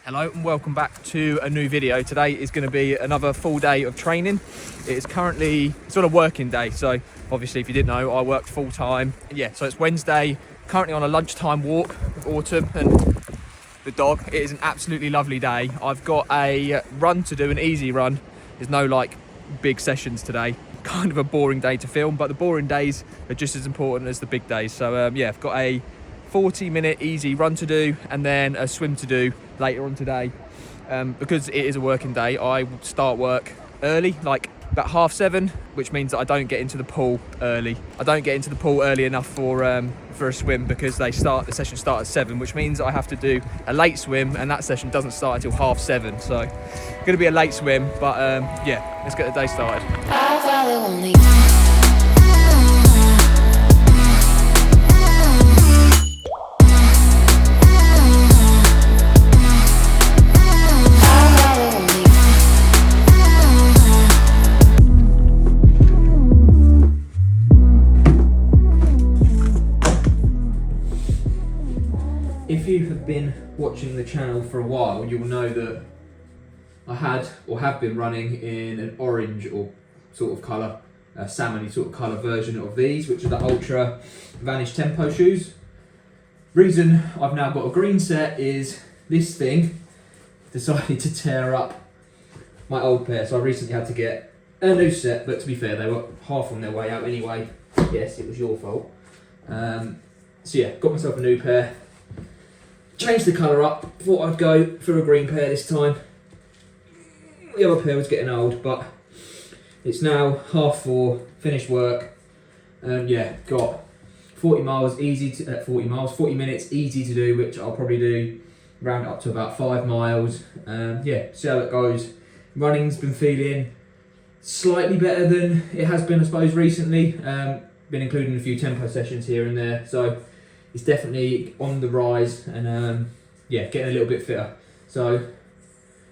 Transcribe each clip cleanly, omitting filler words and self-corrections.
Hello and welcome back to a new video. Today is going to be another full day of training. It is currently sort of working day, so obviously if you didn't know, I work full time. Yeah, so it's Wednesday, currently on a lunchtime walk with Autumn and the dog. It is an absolutely lovely day. I've got a run to do, an easy run. There's no like big sessions today. Kind of a boring day to film, but the boring days are just as important as the big days. So yeah, I've got a 40-minute easy run to do and then a swim to do later on today. Because it is a working day, I start work early, like about 7:30, which means that I don't get into the pool early. I don't get into the pool early enough for a swim because the session starts at 7, which means I have to do a late swim, and that session doesn't start until 7:30. So it's going to be a late swim, but yeah, let's get the day started. If you have been watching the channel for a while, you will know that I have been running in an orange or sort of colour, salmony sort of colour version of these, which are the Ultra Vanish Tempo shoes. Reason I've now got a green set is this thing decided to tear up my old pair, so I recently had to get a new set, but to be fair, they were half on their way out anyway. Yes, it was your fault. So yeah, got myself a new pair. Changed the colour up, thought I'd go for a green pair this time. The other pair was getting old, but it's now 4:30, finished work, and yeah, got 40 minutes easy to do, which I'll probably do round up to about 5 miles. Yeah, see how it goes. Running's been feeling slightly better than it has been, I suppose, recently. Been including a few tempo sessions here and there, so it's definitely on the rise, and yeah, getting a little bit fitter. So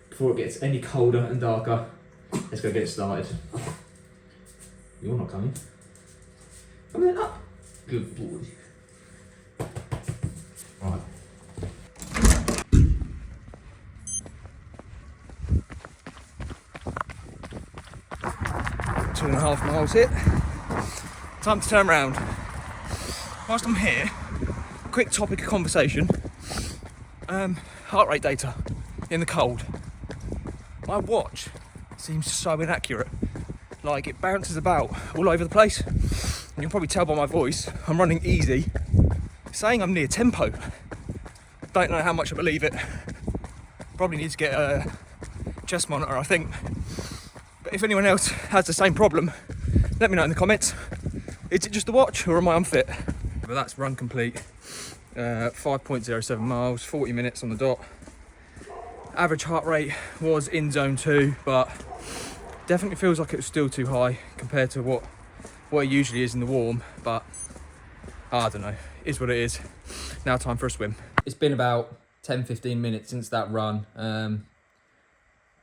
before it gets any colder and darker, let's go get it started. You're not coming. Come on up. Good boy. Right. 2.5 miles hit. Time to turn around. Whilst I'm here, quick topic of conversation, heart rate data in the cold. My watch seems so inaccurate, like it bounces about all over the place, and you'll probably tell by my voice, I'm running easy, saying I'm near tempo. Don't know how much I believe it. Probably need to get a chest monitor, I think. But if anyone else has the same problem, let me know in the comments. Is it just the watch, or am I unfit? But that's run complete. 5.07 miles, 40 minutes on the dot. Average heart rate was in zone 2, but definitely feels like it was still too high compared to what it usually is in the warm, but I don't know, it is what it is. Now time for a swim. It's been about 10-15 minutes since that run.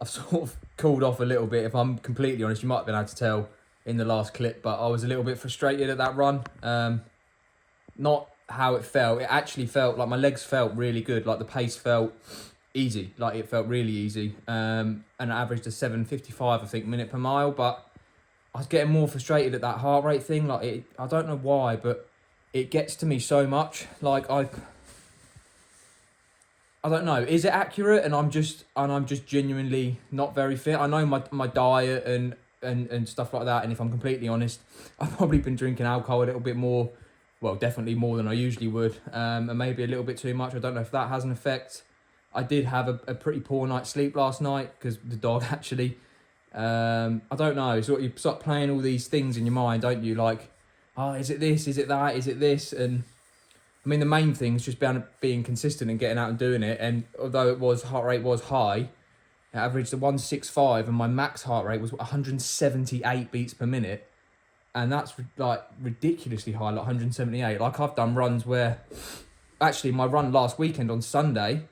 I've sort of cooled off a little bit, if I'm completely honest. You might have been able to tell in the last clip, but I was a little bit frustrated at that run. Not how it felt. It actually felt like my legs felt really good. Like the pace felt easy. Like it felt really easy. And I averaged a 7:55, I think, minute per mile. But I was getting more frustrated at that heart rate thing. Like I don't know why, but it gets to me so much. Like I don't know. Is it accurate? And I'm just genuinely not very fit. I know my diet and stuff like that. And if I'm completely honest, I've probably been drinking alcohol a little bit more. Well, definitely more than I usually would, and maybe a little bit too much. I don't know if that has an effect. I did have a pretty poor night's sleep last night because the dog actually. I don't know. So you start playing all these things in your mind, don't you? Like, oh, is it this? Is it that? Is it this? And I mean, the main thing is just being consistent and getting out and doing it. And although heart rate was high, it averaged a 165, and my max heart rate was 178 beats per minute. And that's like ridiculously high, like 178. Like I've done runs where, actually my run last weekend on Sunday,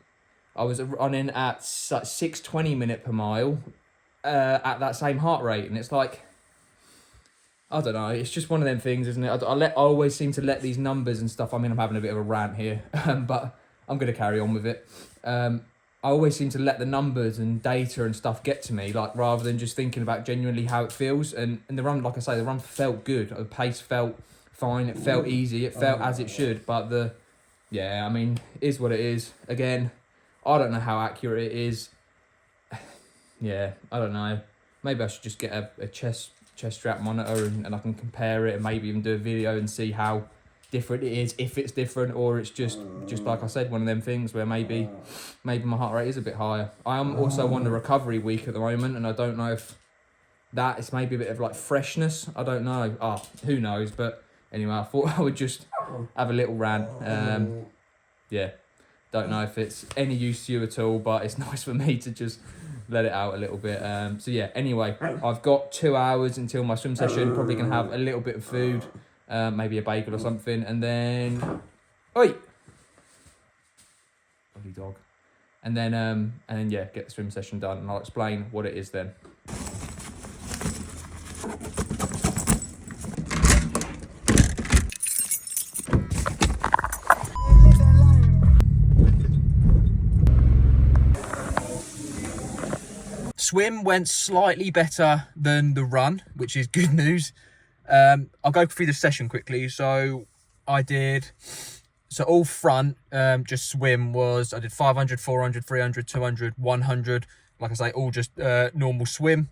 I was running at 6:20 minute per mile at that same heart rate. And it's like, I don't know, it's just one of them things, isn't it? I always seem to let these numbers and stuff, I mean, I'm having a bit of a rant here, but I'm going to carry on with it. I always seem to let the numbers and data and stuff get to me, like rather than just thinking about genuinely how it feels. And the run, like I say, the run felt good. The pace felt fine. It felt easy. It felt as it should. But yeah, I mean, it is what it is. Again, I don't know how accurate it is. Yeah, I don't know. Maybe I should just get a chest strap monitor and I can compare it and maybe even do a video and see how different it is, if it's different, or it's just like I said, one of them things where maybe my heart rate is a bit higher. I am also on the recovery week at the moment, and I don't know if that is maybe a bit of like freshness. I don't know. Who knows? But anyway, I thought I would just have a little rant. Yeah, don't know if it's any use to you at all, but it's nice for me to just let it out a little bit. So yeah, anyway, I've got 2 hours until my swim session. Probably gonna have a little bit of food, maybe a bagel or something, and then oi, lovely dog, and then yeah, get the swim session done, and I'll explain what it is then. Swim went slightly better than the run, which is good news. I'll go through the session quickly. So all front, just swim I did 500, 400, 300, 200, 100. Like I say, all just normal swim.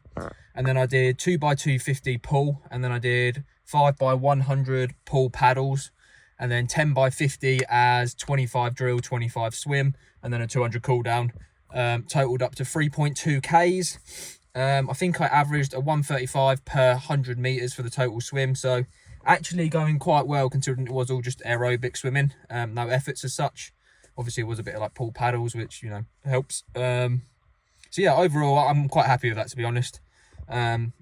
And then I did 2x250 pull. And then I did 5x100 pull paddles. And then 10x50 as 25 drill, 25 swim. And then a 200 cool down. Totaled up to 3.2 Ks. I think I averaged a 135 per 100 meters for the total swim. So actually going quite well considering it was all just aerobic swimming. No efforts as such. Obviously it was a bit of like pull paddles, which, you know, helps. So yeah, overall I'm quite happy with that, to be honest. Couldn't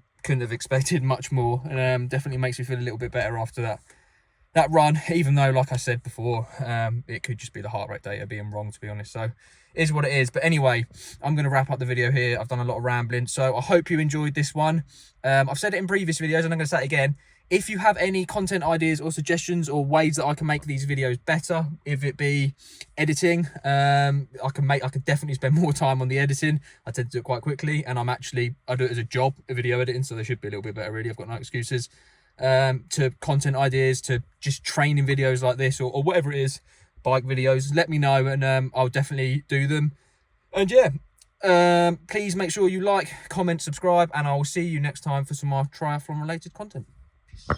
have expected much more, and definitely makes me feel a little bit better after that run, even though, like I said before, it could just be the heart rate data being wrong, to be honest. So it is what it is. But anyway, I'm going to wrap up the video here. I've done a lot of rambling, so I hope you enjoyed this one. I've said it in previous videos, and I'm going to say it again. If you have any content ideas or suggestions or ways that I can make these videos better, if it be editing, I could definitely spend more time on the editing. I tend to do it quite quickly, and I do it as a job, video editing, so they should be a little bit better, really. I've got no excuses. To content ideas, to just training videos like this, or whatever it is, bike videos, let me know, and I'll definitely do them. And yeah, please make sure you like, comment, subscribe, and I will see you next time for some more triathlon related content. Peace.